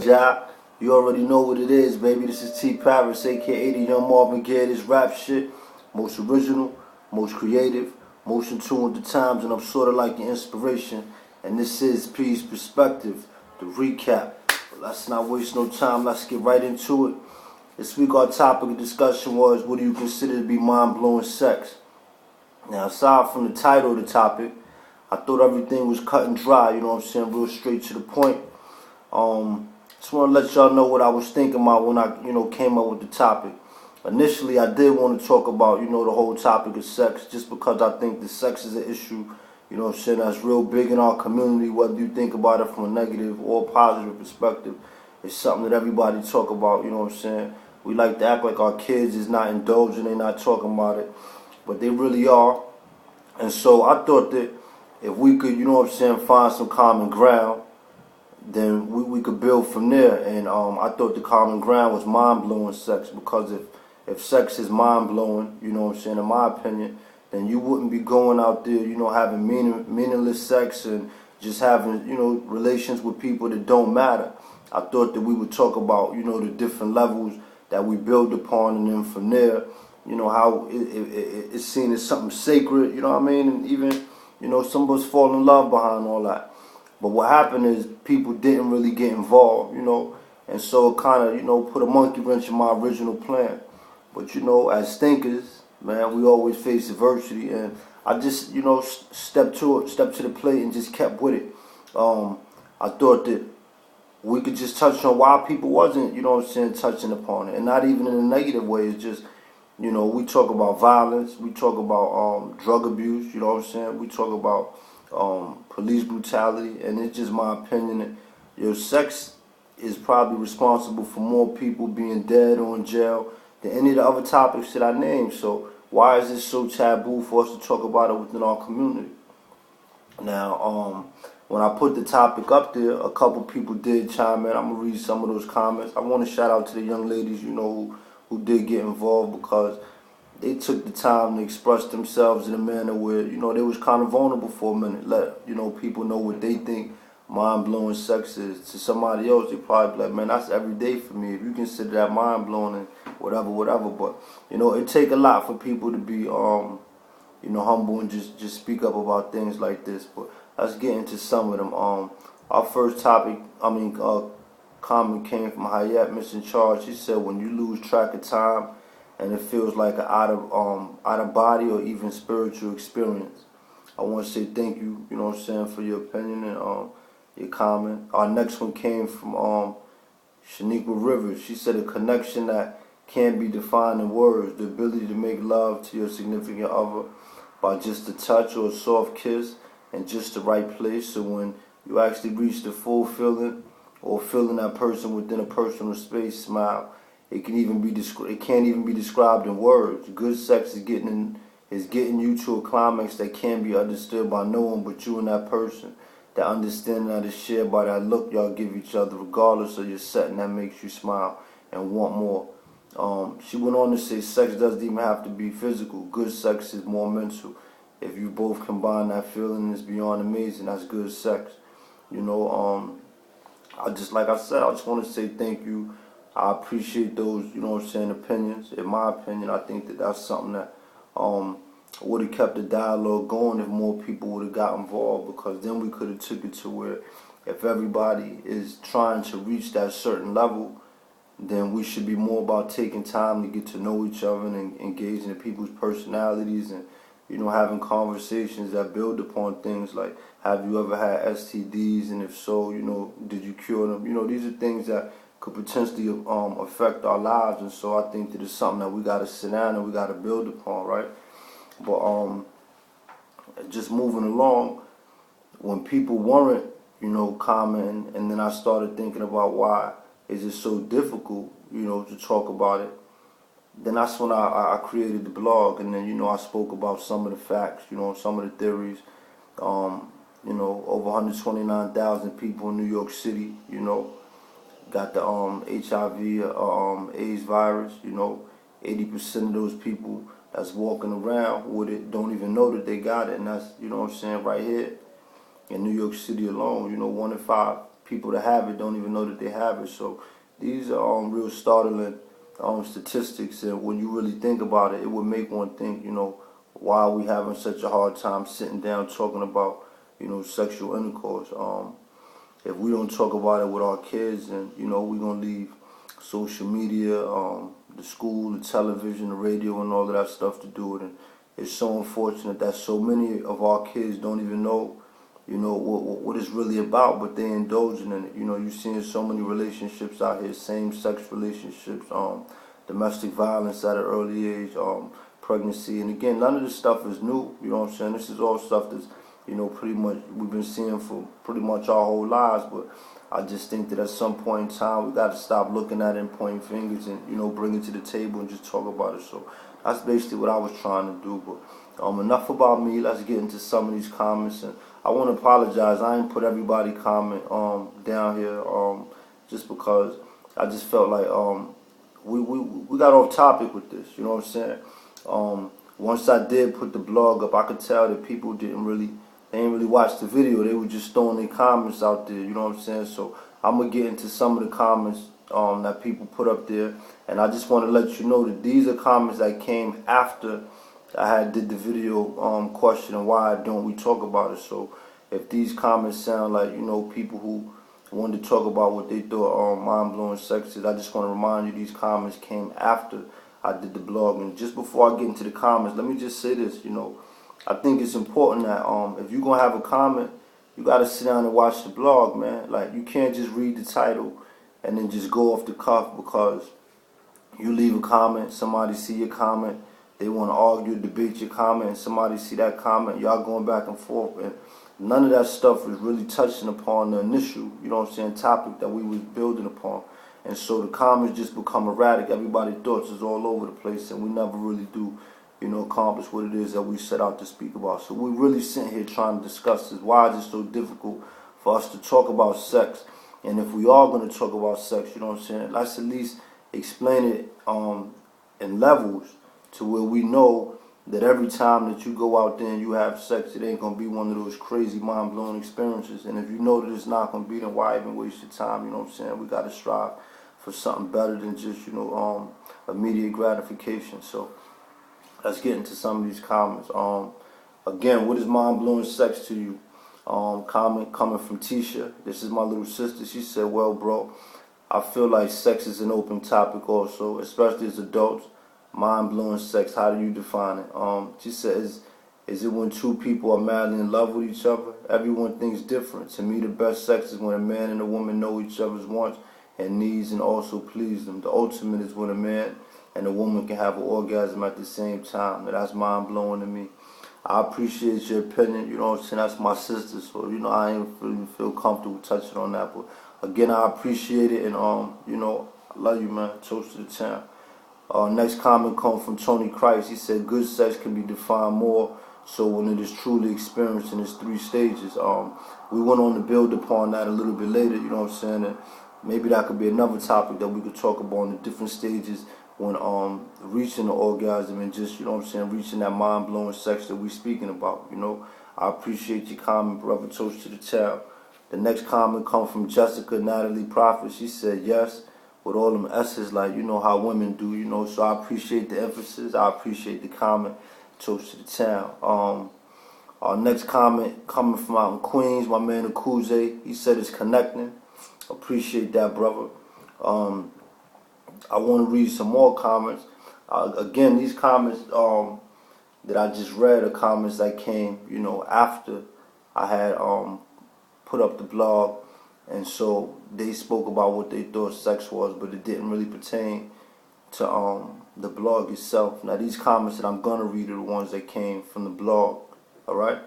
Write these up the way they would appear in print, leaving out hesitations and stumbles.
Ja. You already know what it is, baby. This is T Paris, aka the Young Marvin Gaye. This rap shit, most original, most creative, most in tune with the times, and I'm sort of like the inspiration. And this is P's Perspective, the recap. But let's not waste no time. Let's get right into it. This week our topic of discussion was, what do you consider to be mind-blowing sex? Now, aside from the title of the topic, I thought everything was cut and dry, you know what I'm saying, real straight to the point. Just want to let y'all know what I was thinking about when I, came up with the topic. Initially, I did want to talk about, the whole topic of sex, just because I think that sex is an issue, you know what I'm saying, that's real big in our community, whether you think about it from a negative or positive perspective. It's something that everybody talk about, you know what I'm saying. We like to act like our kids is not indulging, they're not talking about it, but they really are. And so I thought that if we could, find some common ground, then we could build from there. And I thought the common ground was mind-blowing sex, because if sex is mind-blowing, in my opinion, then you wouldn't be going out there, having meaningless sex and just having, relations with people that don't matter. I thought that we would talk about, the different levels that we build upon, and then from there, how it's seen as something sacred, and even, some of us fall in love behind all that. But what happened is people didn't really get involved, and so it kind of, put a monkey wrench in my original plan. But, as thinkers, man, we always face adversity, and I just, stepped to the plate and just kept with it. I thought that we could just touch on why people wasn't, touching upon it, and not even in a negative way. It's just, we talk about violence, we talk about drug abuse, we talk about police brutality, and it's just my opinion that sex is probably responsible for more people being dead or in jail than any of the other topics that I named. So why is it so taboo for us to talk about it within our community? Now, when I put the topic up there, a couple people did chime in. I'm gonna read some of those comments. I want to shout out to the young ladies, who did get involved, because they took the time to express themselves in a manner where, they was kind of vulnerable for a minute. Let, people know what they think mind-blowing sex is. To somebody else, they probably be like, man, that's every day for me. If you consider that mind-blowing and whatever. But, it take a lot for people to be, humble and just speak up about things like this. But let's get into some of them. Our first topic, comment came from Hayat Missing Charge. She said, when you lose track of time and it feels like an out of body or even spiritual experience. I want to say thank you, for your opinion and your comment. Our next one came from Shaniqua Rivers. She said, a connection that can't be defined in words, the ability to make love to your significant other by just a touch or a soft kiss and just the right place. So when you actually reach the full feeling, or feeling that person within a personal space, smile. It can't even be described in words. Good sex is getting you to a climax that can't be understood by no one but you and that person. That understanding that is shared by that look y'all give each other, regardless of your setting, that makes you smile and want more. She went on to say, sex doesn't even have to be physical. Good sex is more mental. If you both combine that feeling, it's beyond amazing. That's good sex. Like I said, I just want to say thank you. I appreciate those, opinions. In my opinion, I think that that's something that would have kept the dialogue going if more people would have got involved, because then we could have took it to where if everybody is trying to reach that certain level, then we should be more about taking time to get to know each other and engaging in people's personalities and, having conversations that build upon things like, have you ever had STDs, and if so, did you cure them? These are things that could potentially affect our lives, and so I think that it's something that we got to sit down and we got to build upon, right? But just moving along, when people weren't, commenting, and then I started thinking about why is it so difficult, to talk about it. Then that's when I created the blog, and then, I spoke about some of the facts, some of the theories. Over 129,000 people in New York City, got the HIV, AIDS virus, 80% of those people that's walking around with it don't even know that they got it, and that's, right here in New York City alone, 1 in 5 people that have it don't even know that they have it. So these are real startling statistics, and when you really think about it, it would make one think, why are we having such a hard time sitting down talking about, sexual intercourse? If we don't talk about it with our kids, and we're gonna leave social media, the school, the television, the radio, and all of that stuff to do it. And it's so unfortunate that so many of our kids don't even know, what it's really about, but they're indulging in it. You're seeing so many relationships out here, same-sex relationships, domestic violence at an early age, pregnancy, and again, none of this stuff is new. You know what I'm saying? This is all stuff that's, pretty much we've been seeing for pretty much our whole lives. But I just think that at some point in time, we got to stop looking at it and pointing fingers and, bring it to the table and just talk about it. So that's basically what I was trying to do. But enough about me. Let's get into some of these comments. And I want to apologize. I didn't put everybody comment down here just because I just felt like we got off topic with this. You know what I'm saying? Once I did put the blog up, I could tell that people didn't really watch the video. They were just throwing their comments out there. You know what I'm saying? So I'm gonna get into some of the comments that people put up there, and I just want to let you know that these are comments that came after I had did the video questioning why don't we talk about it. So if these comments sound like people who wanted to talk about what they thought mind-blowing sex is, I just want to remind you these comments came after I did the blog. And just before I get into the comments, let me just say this. I think it's important that if you're gonna have a comment, you gotta sit down and watch the blog, man. Like, you can't just read the title and then just go off the cuff because you leave a comment, somebody see your comment, they want to argue, debate your comment, and somebody see that comment, y'all going back and forth, and none of that stuff was really touching upon the initial, topic that we was building upon. And so the comments just become erratic. Everybody's thoughts is all over the place, and we never really do, accomplish what it is that we set out to speak about. So we're really sitting here trying to discuss this. Why is it so difficult for us to talk about sex? And if we are going to talk about sex, let's at least explain it in levels to where we know that every time that you go out there and you have sex, it ain't going to be one of those crazy mind-blowing experiences. And if you know that it's not going to be, then why even waste your time? We got to strive for something better than just, immediate gratification. So let's get into some of these comments. Again, what is mind-blowing sex to you? Comment coming from Tisha. This is my little sister. She said, well, bro, I feel like sex is an open topic also, especially as adults. Mind-blowing sex, how do you define it? She says, is it when two people are madly in love with each other? Everyone thinks different. To me, the best sex is when a man and a woman know each other's wants and needs and also please them. The ultimate is when a man and a woman can have an orgasm at the same time. Now, that's mind-blowing to me. I appreciate your opinion. That's my sister, so I ain't really feel comfortable touching on that. But again, I appreciate it, and I love you, man. Toast to the town. Next comment comes from Tony Christ. He said, good sex can be defined more so when it is truly experienced in its 3 stages. We went on to build upon that a little bit later, and maybe that could be another topic that we could talk about in the different stages when reaching the orgasm and just, reaching that mind-blowing sex that we speaking about. I appreciate your comment, brother. Toast to the town. The next comment comes from Jessica Natalie Prophet. She said, yes, with all them S's, like, how women do, so I appreciate the emphasis. I appreciate the comment. Toast to the town. Our next comment coming from out in Queens, my man Akuze. He said it's connecting. Appreciate that, brother. I want to read some more comments. Again, these comments that I just read are comments that came, after I had put up the blog. And so they spoke about what they thought sex was, but it didn't really pertain to the blog itself. Now, these comments that I'm going to read are the ones that came from the blog, all right?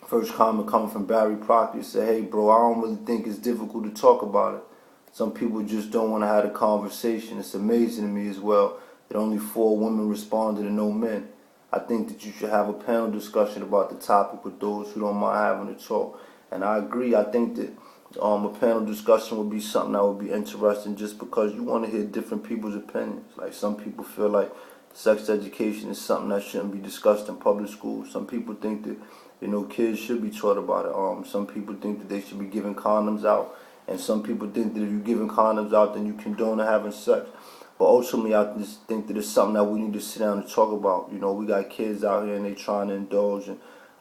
First comment coming from Barry Proctor. He said, hey, bro, I don't really think it's difficult to talk about it. Some people just don't want to have a conversation. It's amazing to me as well that only 4 women responded and no men. I think that you should have a panel discussion about the topic with those who don't mind having a talk. And I agree. I think that a panel discussion would be something that would be interesting just because you want to hear different people's opinions. Like, some people feel like sex education is something that shouldn't be discussed in public schools. Some people think that You know, kids should be taught about it. Some people think that they should be giving condoms out, and some people think that if you're giving condoms out, then you condone having sex. But ultimately, I just think that it's something that we need to sit down and talk about. You know, we got kids out here and they trying to indulge, and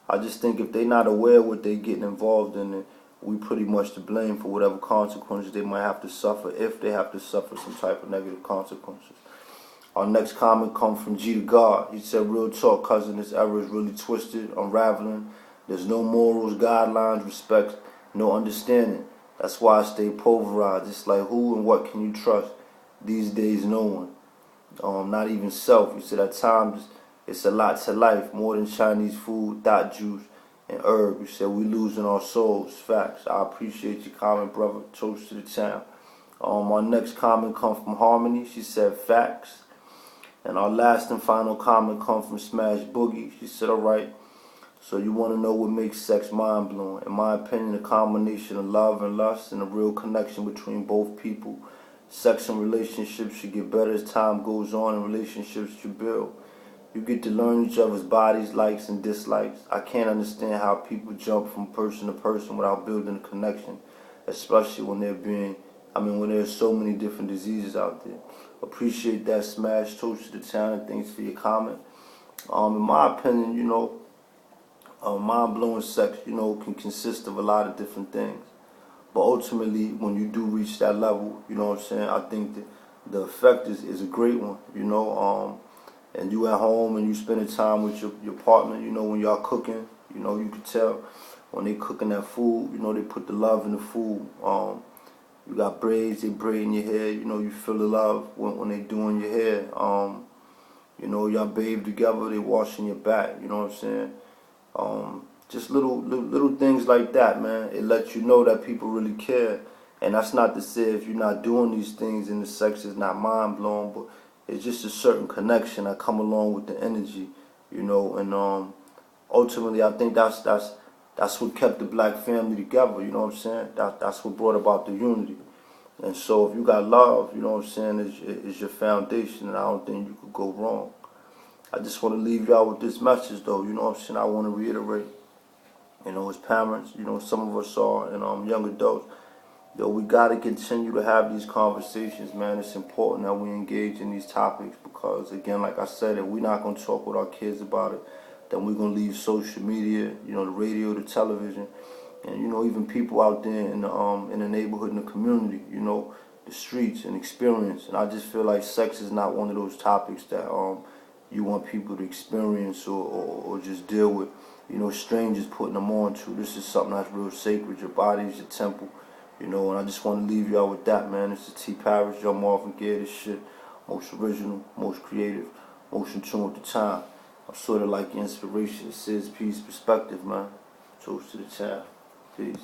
I just think if they're not aware of what they're getting involved in, then we pretty much to blame for whatever consequences they might have to suffer, if they have to suffer some type of negative consequences. Our next comment comes from G to God. He said, real talk, cousin, this era is really twisted, unraveling. There's no morals, guidelines, respect, no understanding. That's why I stay pulverized. It's like, who and what can you trust? These days, no one. Not even self. He said, at times, it's a lot to life, more than Chinese food, dot juice, and herb. You said, we losing our souls. Facts. I appreciate your comment, brother. Toast to the town. Our next comment comes from Harmony. She said, facts. And our last and final comment comes from Smash Boogie. She said, alright, so you want to know what makes sex mind-blowing. In my opinion, a combination of love and lust and a real connection between both people. Sex and relationships should get better as time goes on and relationships should build. You get to learn each other's bodies, likes and dislikes. I can't understand how people jump from person to person without building a connection, especially when when there's so many different diseases out there. Appreciate that, Smash. Toast to the town, and thanks for your comment. In my opinion, mind-blowing sex, can consist of a lot of different things. But ultimately, when you do reach that level, I think that the effect is a great one, and you at home and you spending time with your partner, when y'all cooking, you can tell when they cooking that food, they put the love in the food. You got braids, they braiding your hair, you feel the love when they doing your hair. Y'all bathe together, they washing your back, just little things like that, man. It lets you know that people really care. And that's not to say if you're not doing these things and the sex is not mind-blowing, but it's just a certain connection that come along with the energy, and ultimately I think that's what kept the black family together, That's what brought about the unity. And so if you got love, is your foundation, and I don't think you could go wrong. I just want to leave y'all with this message, though, I want to reiterate, as parents, some of us are, and young adults, we got to continue to have these conversations, man. It's important that we engage in these topics because, again, like I said, if we're not going to talk with our kids about it, then we're going to leave social media, the radio, the television, and, even people out there in the neighborhood, in the community, the streets and experience. And I just feel like sex is not one of those topics that you want people to experience or just deal with, strangers putting them on to. This is something that's real sacred. Your body is your temple, and I just want to leave y'all with that, man. This is T. Parrish, Young Marvin Gaye. This shit, most original, most creative, most in tune with the time. I'm sort of like the inspiration. It says peace, perspective, man. Toast to the town. Peace.